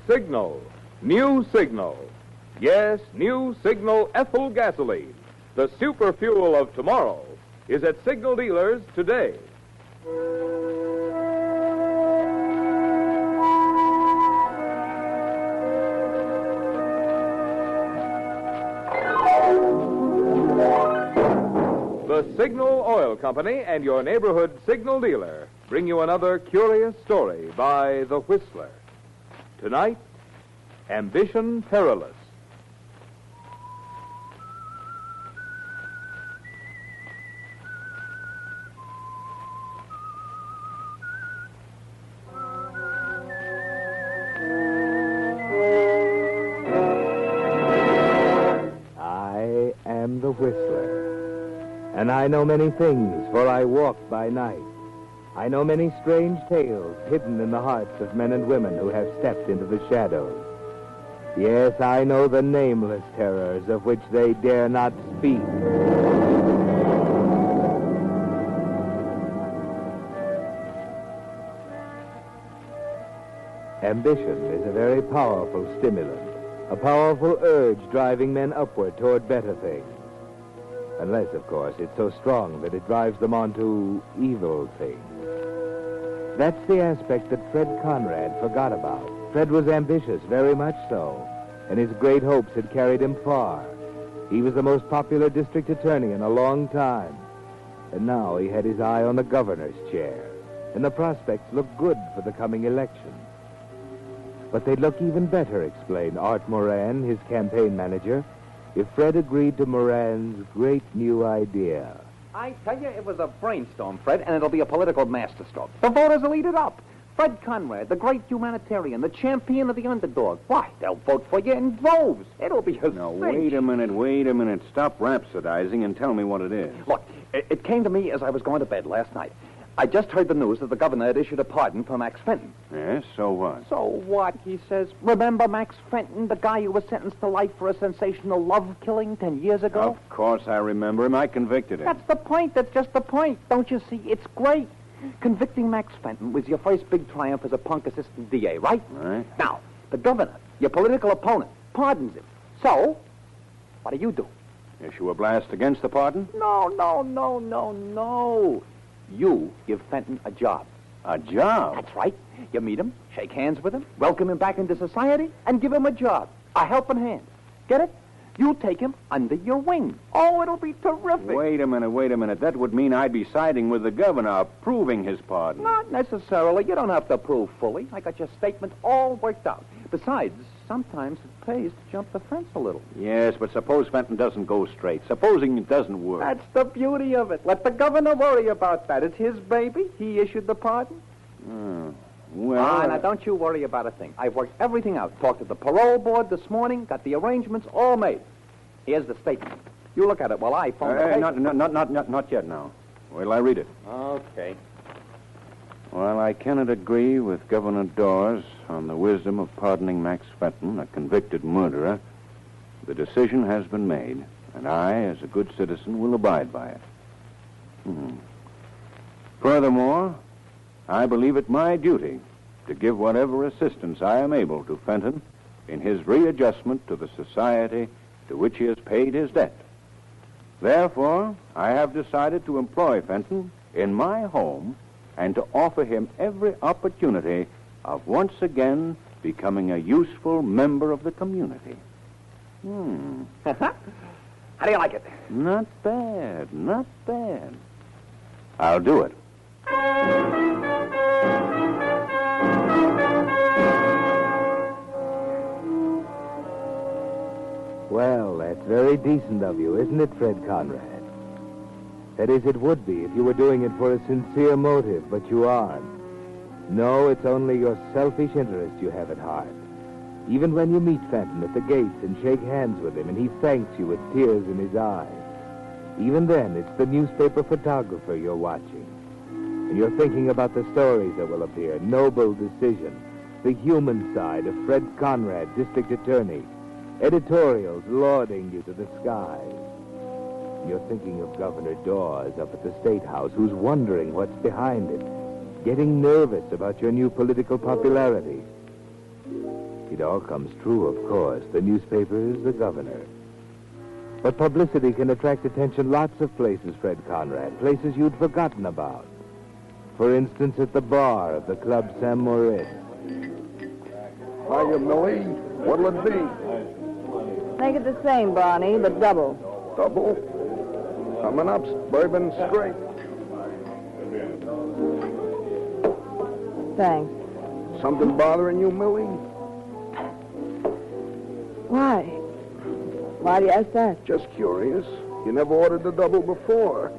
Signal. New Signal. Yes, new Signal ethyl gasoline. The super fuel of tomorrow is at Signal dealers today. The Signal Oil Company and your neighborhood Signal dealer bring you another curious story by The Whistler. Tonight, Ambition Perilous. I am the Whistler. And I know many things, for I walk by night. I know many strange tales hidden in the hearts of men and women who have stepped into the shadows. Yes, I know the nameless terrors of which they dare not speak. Ambition is a very powerful stimulant, a powerful urge driving men upward toward better things. Unless, of course, it's so strong that it drives them on to evil things. That's the aspect that Fred Conrad forgot about. Fred was ambitious, very much so, and his great hopes had carried him far. He was the most popular district attorney in a long time, and now he had his eye on the governor's chair, and the prospects looked good for the coming election. But they'd look even better, explained Art Moran, his campaign manager, if Fred agreed to Moran's great new idea. I tell you, it was a brainstorm, Fred, and it'll be a political masterstroke. The voters will eat it up. Fred Conrad, the great humanitarian, the champion of the underdog. Why, they'll vote for you in droves. It'll be a Now, cinch. wait a minute. Stop rhapsodizing and tell me what it is. Look, it came to me as I was going to bed last night. I just heard the news that the governor had issued a pardon for Max Fenton. Yes, so what? So what, he says. Remember Max Fenton, the guy who was sentenced to life for a sensational love killing 10 years ago? Of course I remember him. I convicted him. That's the point. That's just the point. Don't you see? It's great. Convicting Max Fenton was your first big triumph as a punk assistant DA, right? Right. Now, the governor, your political opponent, pardons him. So, what do? Issue a blast against the pardon? No. You give Fenton a job. A job? That's right. You meet him, shake hands with him, welcome him back into society, and give him a job. A helping hand. Get it? You take him under your wing. Oh, it'll be terrific. Wait a minute. That would mean I'd be siding with the governor, approving his pardon. Not necessarily. You don't have to prove fully. I got your statement all worked out. Besides, sometimes it pays to jump the fence a little. Yes, but suppose Fenton doesn't go straight. Supposing it doesn't work. That's the beauty of it. Let the governor worry about that. It's his baby. He issued the pardon. Well... Now, don't you worry about a thing. I've worked everything out. Talked to the parole board this morning. Got the arrangements all made. Here's the statement. You look at it while I phone the paper. Not yet now. Wait till I read it. Okay. While I cannot agree with Governor Dawes on the wisdom of pardoning Max Fenton, a convicted murderer, the decision has been made, and I, as a good citizen, will abide by it. Furthermore, I believe it my duty to give whatever assistance I am able to Fenton in his readjustment to the society to which he has paid his debt. Therefore, I have decided to employ Fenton in my home and to offer him every opportunity of once again becoming a useful member of the community. How do you like it? Not bad. I'll do it. Well, that's very decent of you, isn't it, Fred Conrad? That is, it would be if you were doing it for a sincere motive, but you aren't. No, it's only your selfish interest you have at heart. Even when you meet Fenton at the gates and shake hands with him and he thanks you with tears in his eyes, even then it's the newspaper photographer you're watching. And you're thinking about the stories that will appear, Noble Decision, the human side of Fred Conrad, district attorney, editorials lauding you to the skies. You're thinking of Governor Dawes up at the State House, who's wondering what's behind it, getting nervous about your new political popularity. It all comes true, of course. The newspaper is the governor. But publicity can attract attention lots of places, Fred Conrad. Places you'd forgotten about. For instance, at the bar of the Club Saint Moritz. Hiya, Millie. What'll it be? Make it the same, Barney, but double. Double? Coming up, bourbon straight. Thanks. Something bothering you, Millie? Why? Why do you ask that? Just curious. You never ordered the double before.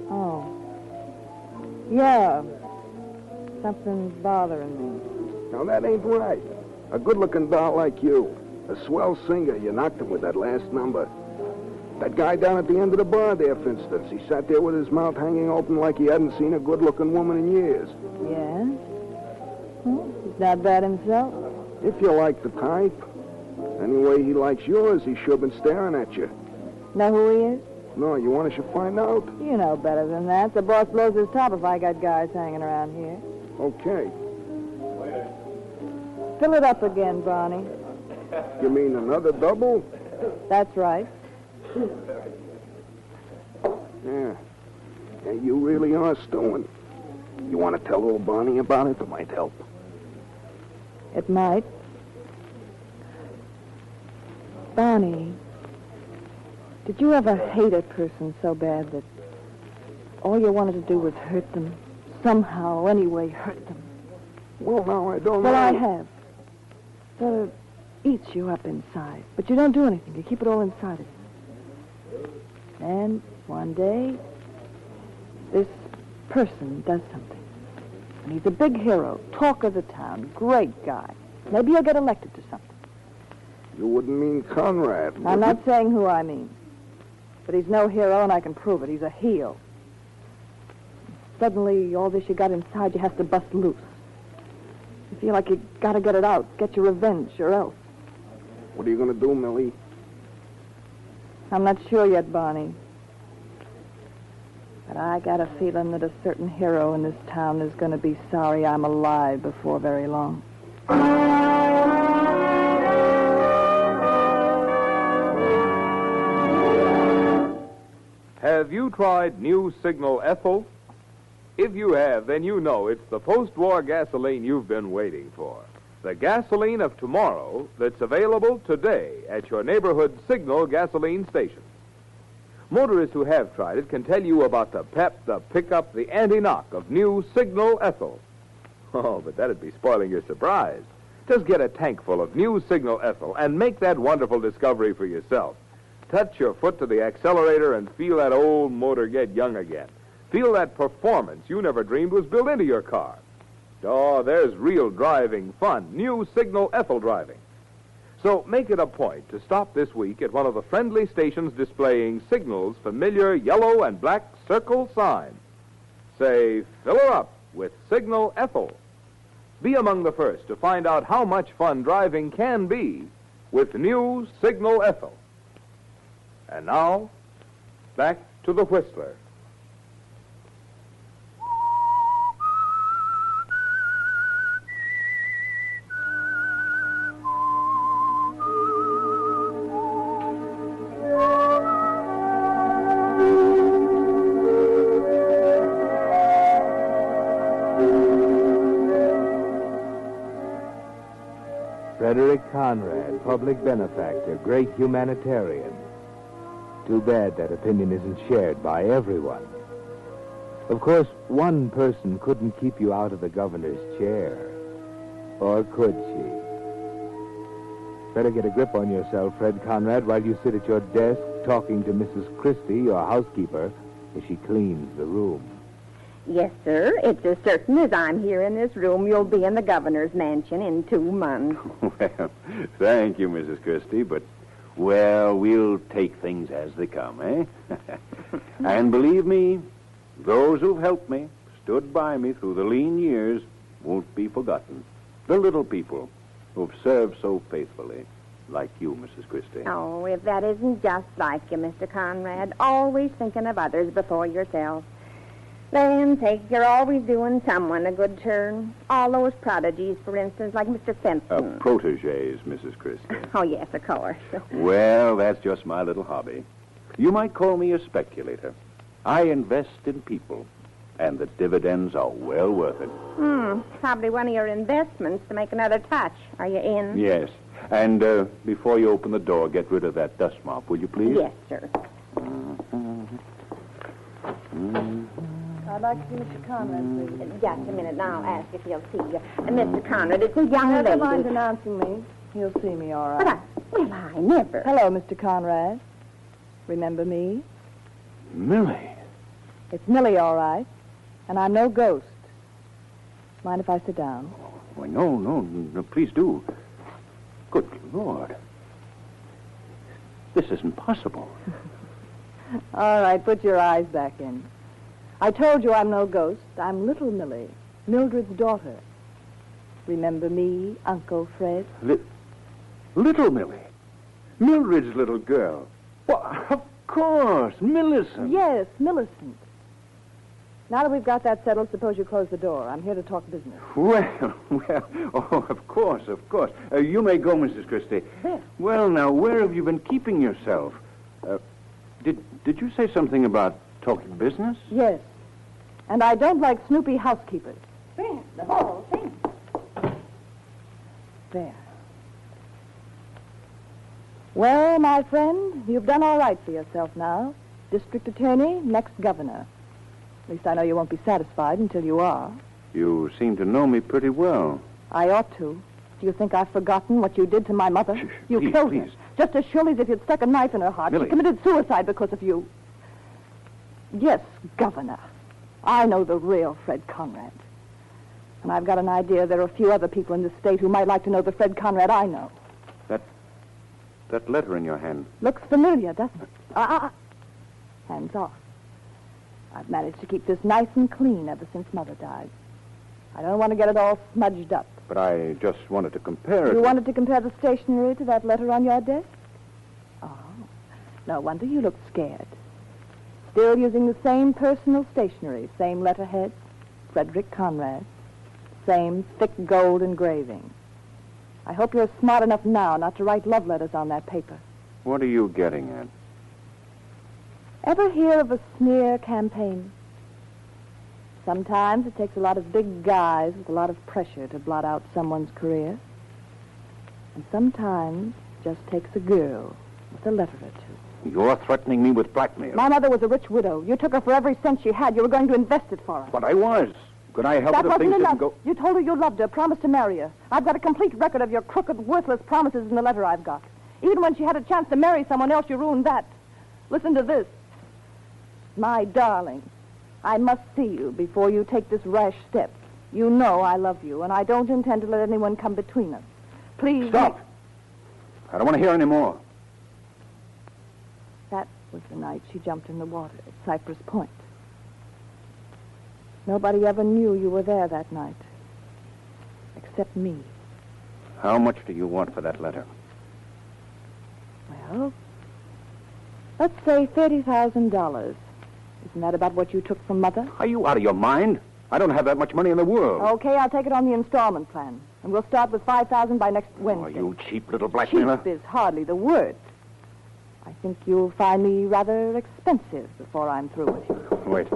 Oh. Yeah. Something's bothering me. Now, that ain't right. A good-looking doll like you. A swell singer. You knocked him with that last number. That guy down at the end of the bar there, for instance. He sat there with his mouth hanging open like he hadn't seen a good-looking woman in years. Yeah? He's not bad himself. If you like the type. Anyway, he likes yours. He's sure been staring at you. Know who he is? No, you want us to find out? You know better than that. The boss blows his top if I got guys hanging around here. Okay. Fill it up again, Barney. You mean another double? That's right. Yeah. Yeah, you really are stewing. You want to tell old Barney about it? It might help. It might. Barney, did you ever hate a person so bad that all you wanted to do was hurt them? Somehow, anyway, hurt them? Well, now, I don't know. Well, I have. Sort of eats you up inside. But you don't do anything. You keep it all inside of you. And one day, this person does something. And he's a big hero, talk of the town, great guy. Maybe he'll get elected to something. You wouldn't mean Conrad, would I'm you? not saying who I mean. But he's no hero, and I can prove it. He's a heel. Suddenly, all this you got inside you has to bust loose. You feel like you got to get it out, get your revenge, or else. What are you going to do, Millie? I'm not sure yet, Barney. But I got a feeling that a certain hero in this town is going to be sorry I'm alive before very long. Have you tried new Signal Ethyl? If you have, then you know it's the post-war gasoline you've been waiting for. The gasoline of tomorrow that's available today at your neighborhood Signal gasoline station. Motorists who have tried it can tell you about the pep, the pickup, the anti-knock of new Signal Ethyl. Oh, but that'd be spoiling your surprise. Just get a tank full of new Signal Ethyl and make that wonderful discovery for yourself. Touch your foot to the accelerator and feel that old motor get young again. Feel that performance you never dreamed was built into your car. Oh, there's real driving fun. New Signal Ethyl driving. So make it a point to stop this week at one of the friendly stations displaying Signal's familiar yellow and black circle sign. Say, fill her up with Signal Ethyl. Be among the first to find out how much fun driving can be with new Signal Ethyl. And now, back to the Whistler. Frederick Conrad, public benefactor, great humanitarian. Too bad that opinion isn't shared by everyone. Of course, one person couldn't keep you out of the governor's chair. Or could she? Better get a grip on yourself, Fred Conrad, while you sit at your desk talking to Mrs. Christie, your housekeeper, as she cleans the room. Yes, sir. It's as certain as I'm here in this room, you'll be in the governor's mansion in 2 months. Well, thank you, Mrs. Christie, but, well, we'll take things as they come, eh? And believe me, those who've helped me, stood by me through the lean years, won't be forgotten. The little people who've served so faithfully, like you, Mrs. Christie. Oh, if that isn't just like you, Mr. Conrad, always thinking of others before yourself. Land's sake, you're always doing someone a good turn. All those prodigies, for instance, like Mr. Fenton. Protégés, Mrs. Christie. Oh, yes, of course. Well, that's just my little hobby. You might call me a speculator. I invest in people, and the dividends are well worth it. Probably one of your investments to make another touch. Are you in? Yes. And before you open the door, get rid of that dust mop, will you please? Yes, sir. I'd like to see Mr. Conrad, please. Just a minute, and I'll ask if he'll see you. Mr. Conrad, it's a young lady. Never mind announcing me. He'll see me, all right. Well, I never. Hello, Mr. Conrad. Remember me? Millie. It's Millie, all right. And I'm no ghost. Mind if I sit down? Why, no, please do. Good Lord. This isn't possible. All right, put your eyes back in. I told you I'm no ghost. I'm little Millie, Mildred's daughter. Remember me, Uncle Fred? Little Millie? Mildred's little girl? Well, of course, Millicent. Yes, Millicent. Now that we've got that settled, suppose you close the door. I'm here to talk business. Well, oh, of course. You may go, Mrs. Christie. There. Well, now, where have you been keeping yourself? Did you say something about talking business? Yes. And I don't like snoopy housekeepers. There, the whole thing. There. Well, my friend, you've done all right for yourself now. District attorney, next governor. At least I know you won't be satisfied until you are. You seem to know me pretty well. I ought to. Do you think I've forgotten what you did to my mother? Shh, You please, killed please. her. Just as surely as if you'd stuck a knife in her heart. Millie. She committed suicide because of you. Yes, Governor. I know the real Fred Conrad. And I've got an idea there are a few other people in this state who might like to know the Fred Conrad I know. That letter in your hand. Looks familiar, doesn't it? Hands off. I've managed to keep this nice and clean ever since Mother died. I don't want to get it all smudged up. But I just wanted to compare it. You wanted to compare the stationery to that letter on your desk? Oh, no wonder you look scared. Still using the same personal stationery, same letterhead, Frederick Conrad, same thick gold engraving. I hope you're smart enough now not to write love letters on that paper. What are you getting at? Ever hear of a smear campaign? Sometimes it takes a lot of big guys with a lot of pressure to blot out someone's career. And sometimes it just takes a girl with a letter or two. You're threatening me with blackmail. My mother was a rich widow. You took her for every cent she had. You were going to invest it for her. But I was. Could I help That it if wasn't things enough. didn't go... You told her you loved her, promised to marry her. I've got a complete record of your crooked, worthless promises in the letter I've got. Even when she had a chance to marry someone else, you ruined that. Listen to this. My darling, I must see you before you take this rash step. You know I love you, and I don't intend to let anyone come between us. Please... Stop! I don't want to hear any more. That was the night she jumped in the water at Cypress Point. Nobody ever knew you were there that night. Except me. How much do you want for that letter? Well, let's say $30,000. Isn't that about what you took from Mother? Are you out of your mind? I don't have that much money in the world. Okay, I'll take it on the installment plan. And we'll start with $5,000 by next Wednesday. Oh, you cheap little blackmailer. Cheap is hardly the word. I think you'll find me rather expensive before I'm through with you. Wait.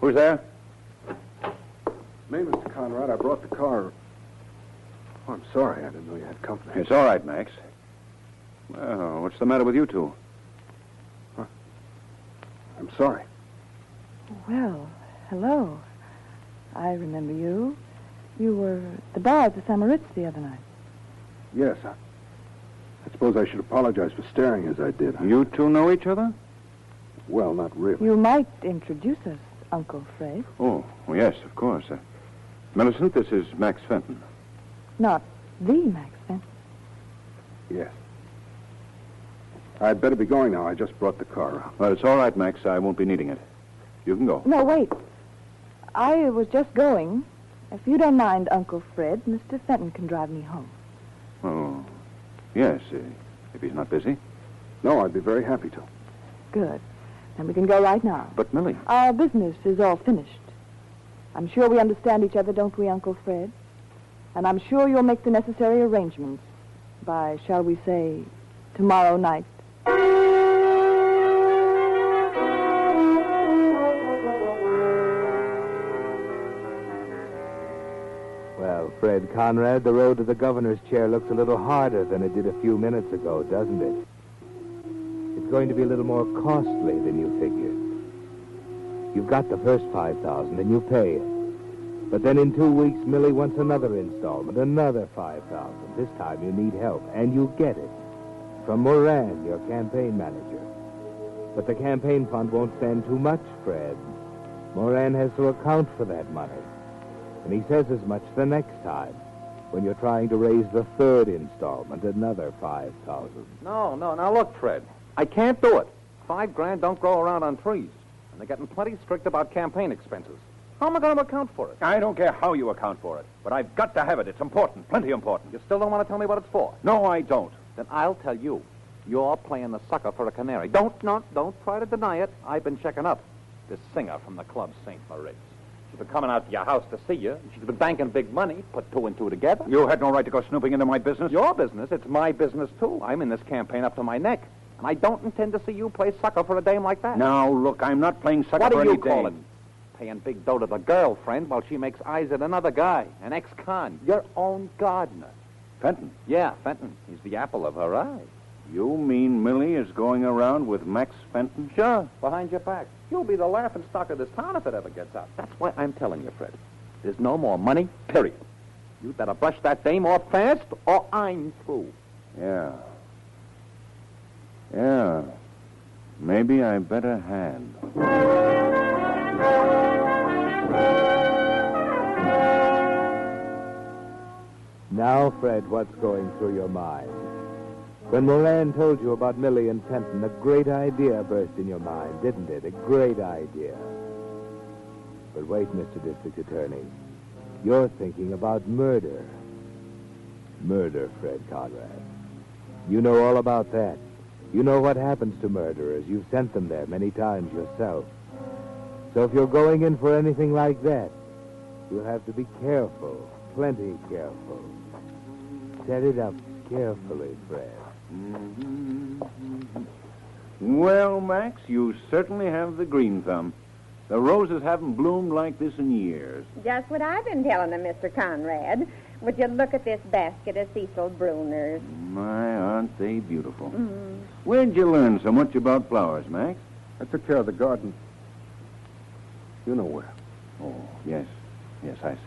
Who's there? Me, Mr. Conrad. I brought the car. Oh, I'm sorry. I didn't know you had company. It's all right, Max. Well, what's the matter with you two? I'm sorry. Well, hello. I remember you. You were at the bar at the Samaritz the other night. Yes, I suppose I should apologize for staring as I did. You two know each other? Well, not really. You might introduce us, Uncle Fred. Oh, well, yes, of course. Millicent, this is Max Fenton. Not the Max Fenton. Yes. I'd better be going now. I just brought the car out. Well, it's all right, Max. I won't be needing it. You can go. No, wait. I was just going. If you don't mind, Uncle Fred, Mr. Fenton can drive me home. Oh, yes, if he's not busy. No, I'd be very happy to. Good. And we can go right now. But, Millie... Our business is all finished. I'm sure we understand each other, don't we, Uncle Fred? And I'm sure you'll make the necessary arrangements by, shall we say, tomorrow night. Well, Fred Conrad, the road to the governor's chair looks a little harder than it did a few minutes ago, doesn't it? It's going to be a little more costly than you figured. You've got the first $5,000 and you pay it. But then in 2 weeks, Millie wants another installment, another $5,000. This time you need help, and you get it. From Moran, your campaign manager. But the campaign fund won't stand too much, Fred. Moran has to account for that money. And he says as much the next time, when you're trying to raise the third installment, another $5,000. No, now look, Fred. I can't do it. $5,000 don't grow around on trees. And they're getting plenty strict about campaign expenses. How am I going to account for it? I don't care how you account for it, but I've got to have it. It's important, plenty important. You still don't want to tell me what it's for? No, I don't. Then I'll tell you. You're playing the sucker for a canary. Don't try to deny it. I've been checking up. This singer from the club, St. Moritz. She's been coming out to your house to see you. She's been banking big money. Put two and two together. You had no right to go snooping into my business. Your business. It's my business, too. I'm in this campaign up to my neck. And I don't intend to see you play sucker for a dame like that. Now, look, I'm not playing sucker What for do any you call dame. it? Paying big dough to the girlfriend while she makes eyes at another guy, an ex-con, your own gardener. Fenton, Yeah, Fenton. He's the apple of her eye. you mean Millie is going around with Max Fenton? Sure, behind your back. You'll be the laughing stock of this town if it ever gets out. That's why I'm telling you, Fred. There's no more money, period. You better brush that dame off fast, or I'm through. Yeah. Maybe I better hand. Now, Fred, what's going through your mind? When Moran told you about Millie and Fenton, a great idea burst in your mind, didn't it? A great idea. But wait, Mr. District Attorney. You're thinking about murder. Murder, Fred Conrad. You know all about that. You know what happens to murderers. You've sent them there many times yourself. So if you're going in for anything like that, you'll have to be careful, plenty careful. Set it up carefully, Fred. Well, Max, you certainly have the green thumb. The roses haven't bloomed like this in years. Just what I've been telling them, Mr. Conrad. Would you look at this basket of Cecil Bruners? My, aren't they beautiful? Where'd you learn so much about flowers, Max? I took care of the garden. You know where. Oh, yes, I see.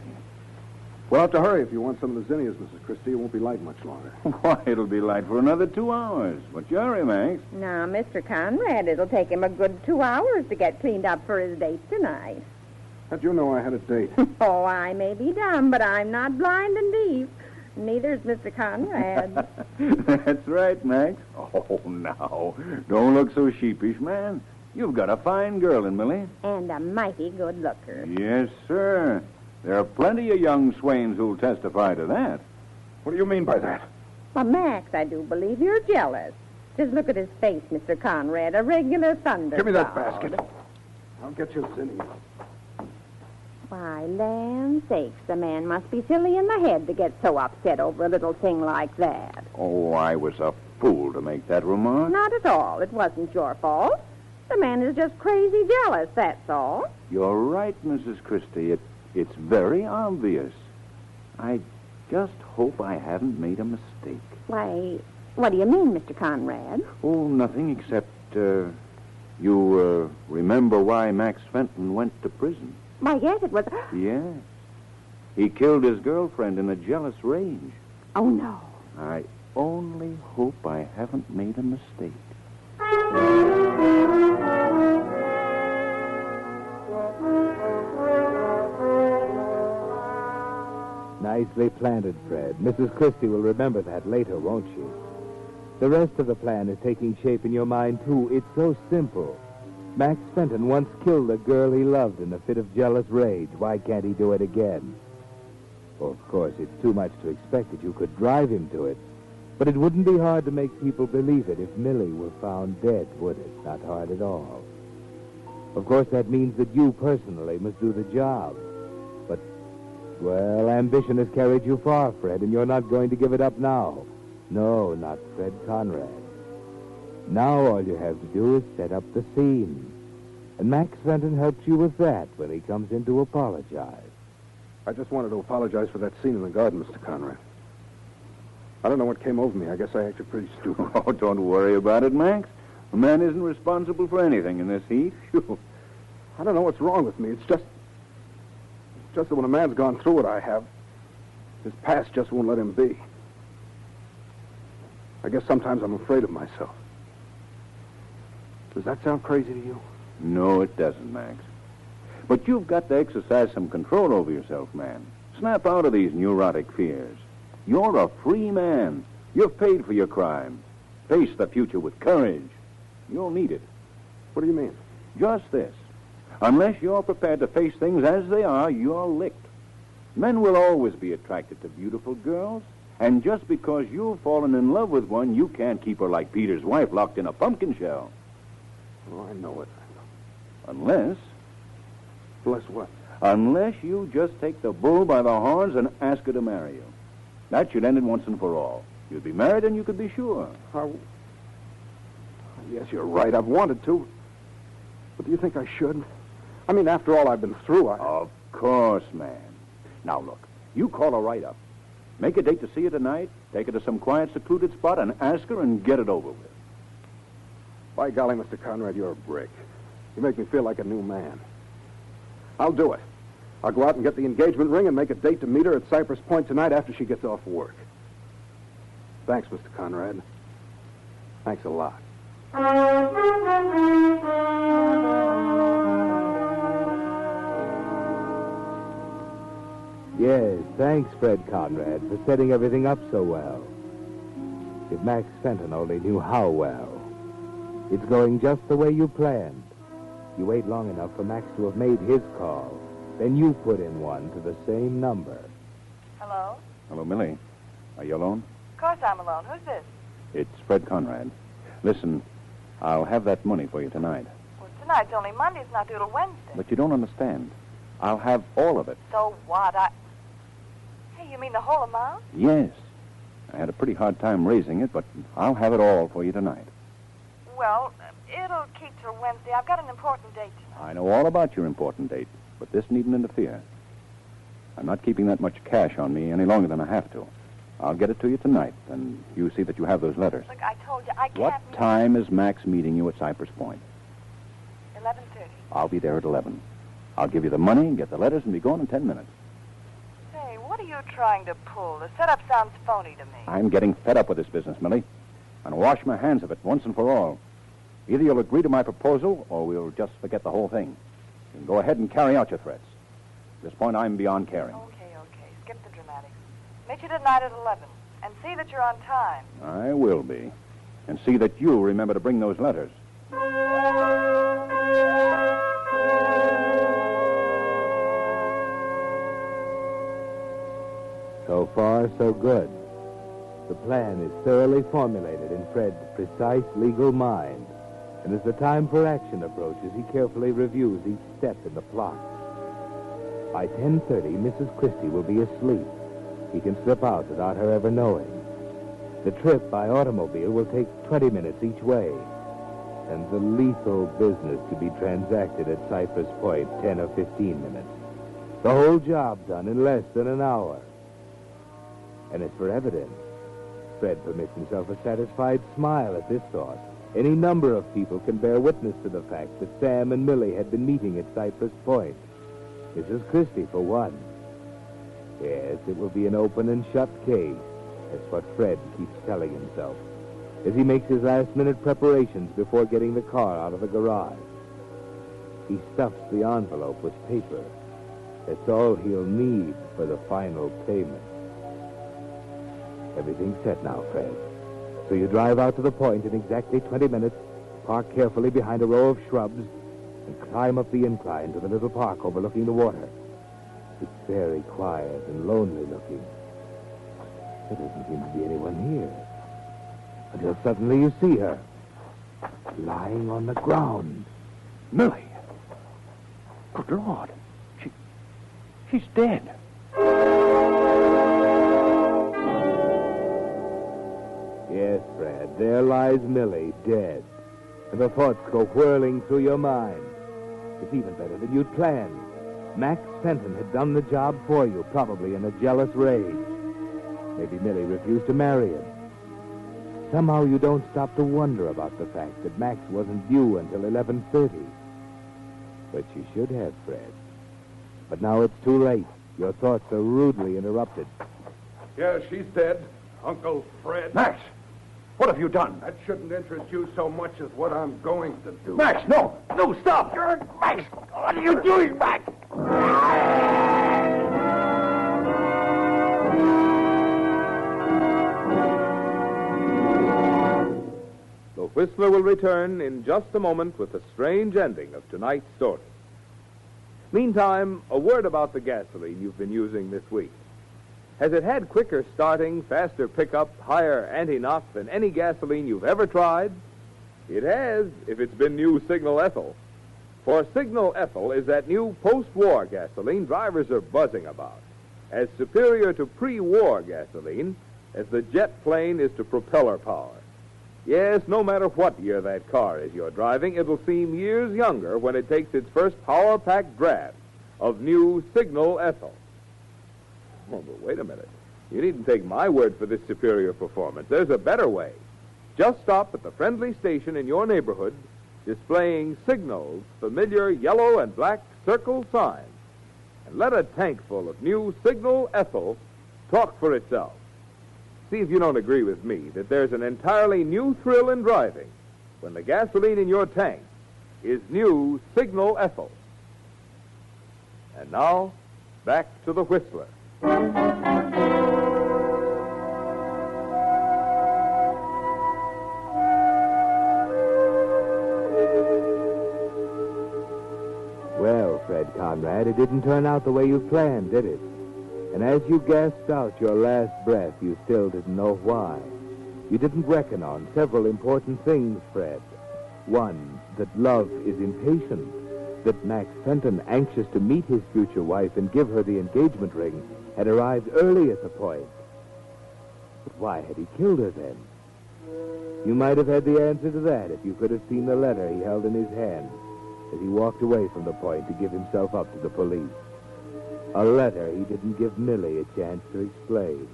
We'll have to hurry if you want some of the zinnias, Mrs. Christie. It won't be light much longer. Why, it'll be light for another 2 hours. What's your hurry, Max? Now, Mr. Conrad, it'll take him a good 2 hours to get cleaned up for his date tonight. How'd you know I had a date? Oh, I may be dumb, but I'm not blind and deaf. Neither's Mr. Conrad. That's right, Max. Oh, now, don't look so sheepish, man. You've got a fine girl in Millie. And a mighty good looker. Yes, sir. There are plenty of young swains who'll testify to that. What do you mean by that? Well, Max, I do believe you're jealous. Just look at his face, Mr. Conrad. A regular thunder Give me that cloud. basket. I'll get you zinnias. Why, land sakes, the man must be silly in the head to get so upset over a little thing like that. Oh, I was a fool to make that remark. Not at all. It wasn't your fault. The man is just crazy jealous, that's all. You're right, Mrs. Christie. It's very obvious. I just hope I haven't made a mistake. Why, what do you mean, Mr. Conrad? Oh, nothing except, you remember why Max Fenton went to prison? Why, yes, it was... Yeah. He killed his girlfriend in a jealous rage. Oh, no. I only hope I haven't made a mistake. Nicely planted, Fred. Mrs. Christie will remember that later, won't she? The rest of the plan is taking shape in your mind, too. It's so simple. Max Fenton once killed a girl he loved in a fit of jealous rage. Why can't he do it again? Well, of course, it's too much to expect that you could drive him to it. But it wouldn't be hard to make people believe it if Millie were found dead, would it? Not hard at all. Of course, that means that you personally must do the job. But, well, ambition has carried you far, Fred, and you're not going to give it up now. No, not Fred Conrad. Now all you have to do is set up the scene. And Max Fenton helps you with that when he comes in to apologize. I just wanted to apologize for that scene in the garden, Mr. Conrad. I don't know what came over me. I guess I acted pretty stupid. Oh, don't worry about it, Max. A man isn't responsible for anything in this heat. Phew. I don't know what's wrong with me. It's just that when a man's gone through what I have, his past just won't let him be. I guess sometimes I'm afraid of myself. Does that sound crazy to you? No, it doesn't, Max. But you've got to exercise some control over yourself, man. Snap out of these neurotic fears. You're a free man. You've paid for your crime. Face the future with courage. You'll need it. What do you mean? Just this. Unless you're prepared to face things as they are, you're licked. Men will always be attracted to beautiful girls. And just because you've fallen in love with one, you can't keep her like Peter's wife locked in a pumpkin shell. Oh, I know it. Unless... Unless what? Unless you just take the bull by the horns and ask her to marry you. That should end it once and for all. You'd be married and you could be sure. Yes, you're right. I've wanted to. But do you think I should? I mean, after all I've been through, Of course, man. Now, look, you call her right up. Make a date to see her tonight, take her to some quiet, secluded spot, and ask her and get it over with. By golly, Mr. Conrad, you're a brick. You make me feel like a new man. I'll do it. I'll go out and get the engagement ring and make a date to meet her at Cypress Point tonight after she gets off work. Thanks, Mr. Conrad. Thanks a lot. Yes, thanks, Fred Conrad, for setting everything up so well. If Max Fenton only knew how well. It's going just the way you planned. You wait long enough for Max to have made his call. Then you put in one to the same number. Hello? Hello, Millie. Are you alone? Of course I'm alone. Who's this? It's Fred Conrad. Listen, I'll have that money for you tonight. Well, tonight's only Monday. It's not due till Wednesday. But you don't understand. I'll have all of it. So what? Hey, you mean the whole amount? Yes. I had a pretty hard time raising it, but I'll have it all for you tonight. Well, it'll keep till Wednesday. I've got an important date tonight. I know all about your important date, but this needn't interfere. I'm not keeping that much cash on me any longer than I have to. I'll get it to you tonight, and you see that you have those letters. Look, I told you, I can't... What time is Max meeting you at Cypress Point? 11:30. I'll be there at 11. I'll give you the money, get the letters, and be gone in 10 minutes. Say, what are you trying to pull? The setup sounds phony to me. I'm getting fed up with this business, Millie. And wash my hands of it once and for all. Either you'll agree to my proposal, or we'll just forget the whole thing. You can go ahead and carry out your threats. At this point, I'm beyond caring. Okay. Skip the dramatics. Meet you tonight at 11. And see that you're on time. I will be. And see that you remember to bring those letters. So far, so good. The plan is thoroughly formulated in Fred's precise legal mind. And as the time for action approaches, he carefully reviews each step in the plot. By 10:30, Mrs. Christie will be asleep. He can slip out without her ever knowing. The trip by automobile will take 20 minutes each way. And the lethal business to be transacted at Cypress Point, 10 or 15 minutes. The whole job done in less than an hour. And as for evidence, Fred permits himself a satisfied smile at this thought. Any number of people can bear witness to the fact that Sam and Millie had been meeting at Cypress Point. Mrs. Christie, for one. Yes, it will be an open and shut case. That's what Fred keeps telling himself as he makes his last-minute preparations before getting the car out of the garage. He stuffs the envelope with paper. That's all he'll need for the final payment. Everything's set now, Fred. So you drive out to the point in exactly 20 minutes, park carefully behind a row of shrubs, and climb up the incline to the little park overlooking the water. It's very quiet and lonely looking. There doesn't seem to be anyone here. Until suddenly you see her, lying on the ground. Millie! Good Lord. She's dead. Yes, Fred, there lies Millie, dead. And the thoughts go whirling through your mind. It's even better than you'd planned. Max Fenton had done the job for you, probably in a jealous rage. Maybe Millie refused to marry him. Somehow you don't stop to wonder about the fact that Max wasn't due until 11:30. But she should have, Fred. But now it's too late. Your thoughts are rudely interrupted. Yeah, she's dead. Uncle Fred. Max, what have you done? That shouldn't interest you so much as what I'm going to do. Max, no! No, stop! Max, what are you doing, Max? The Whistler will return in just a moment with the strange ending of tonight's story. Meantime, a word about the gasoline you've been using this week. Has it had quicker starting, faster pickup, higher anti-knock than any gasoline you've ever tried? It has, if it's been new Signal Ethyl. For Signal Ethyl is that new post-war gasoline drivers are buzzing about, as superior to pre-war gasoline as the jet plane is to propeller power. Yes, no matter what year that car is you're driving, it'll seem years younger when it takes its first power-packed draft of new Signal Ethyl. Oh, but wait a minute. You needn't take my word for this superior performance. There's a better way. Just stop at the friendly station in your neighborhood displaying Signal's familiar yellow and black circle sign, and let a tank full of new Signal Ethyl talk for itself. See if you don't agree with me that there's an entirely new thrill in driving when the gasoline in your tank is new Signal Ethyl. And now, back to the Whistler. Well, Fred Conrad, it didn't turn out the way you planned, did it? And as you gasped out your last breath, you still didn't know why. You didn't reckon on several important things, Fred. One, that love is impatient. That Max Fenton, anxious to meet his future wife and give her the engagement ring, had arrived early at the point. But why had he killed her then? You might have had the answer to that if you could have seen the letter he held in his hand as he walked away from the point to give himself up to the police. A letter he didn't give Millie a chance to explain.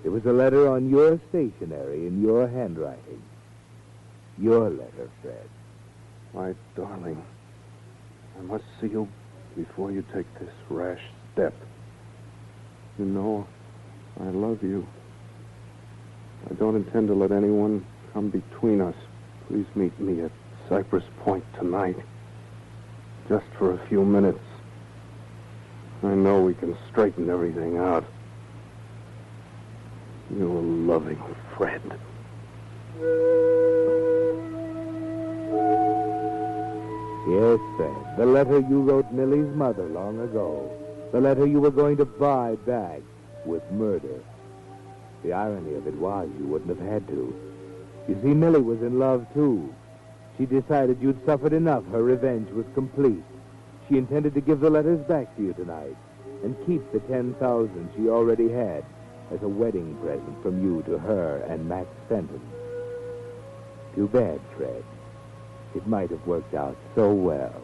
It was a letter on your stationery in your handwriting. Your letter, Fred. My darling, I must see you before you take this rash step. You know, I love you. I don't intend to let anyone come between us. Please meet me at Cypress Point tonight. Just for a few minutes. I know we can straighten everything out. Your loving friend. Yes, Fred, the letter you wrote Millie's mother long ago. The letter you were going to buy back with murder. The irony of it was you wouldn't have had to. You see, Millie was in love, too. She decided you'd suffered enough. Her revenge was complete. She intended to give the letters back to you tonight and keep the $10,000 she already had as a wedding present from you to her and Max Fenton. Too bad, Fred. It might have worked out so well.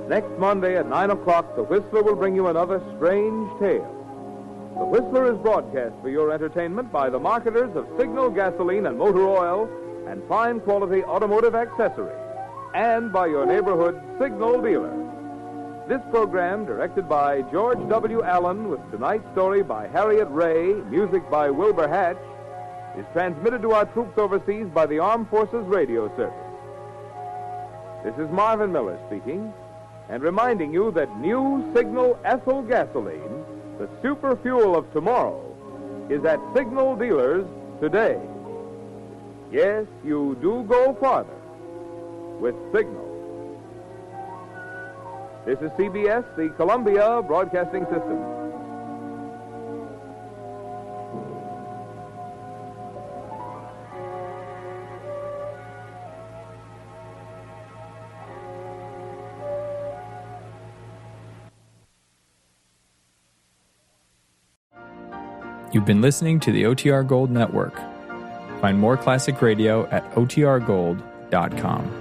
Next Monday at 9 o'clock, the Whistler will bring you another strange tale. The Whistler is broadcast for your entertainment by the marketers of Signal gasoline and motor oil and fine quality automotive accessories, and by your neighborhood Signal dealer. This program, directed by George W. Allen, with tonight's story by Harriet Ray, music by Wilbur Hatch, is transmitted to our troops overseas by the Armed Forces Radio Service. This is Marvin Miller speaking. and reminding you that new Signal Ethyl Gasoline, the super fuel of tomorrow, is at Signal dealers today. Yes, you do go farther with Signal. This is CBS, the Columbia Broadcasting System. You've been listening to the OTR Gold Network. Find more classic radio at otrgold.com.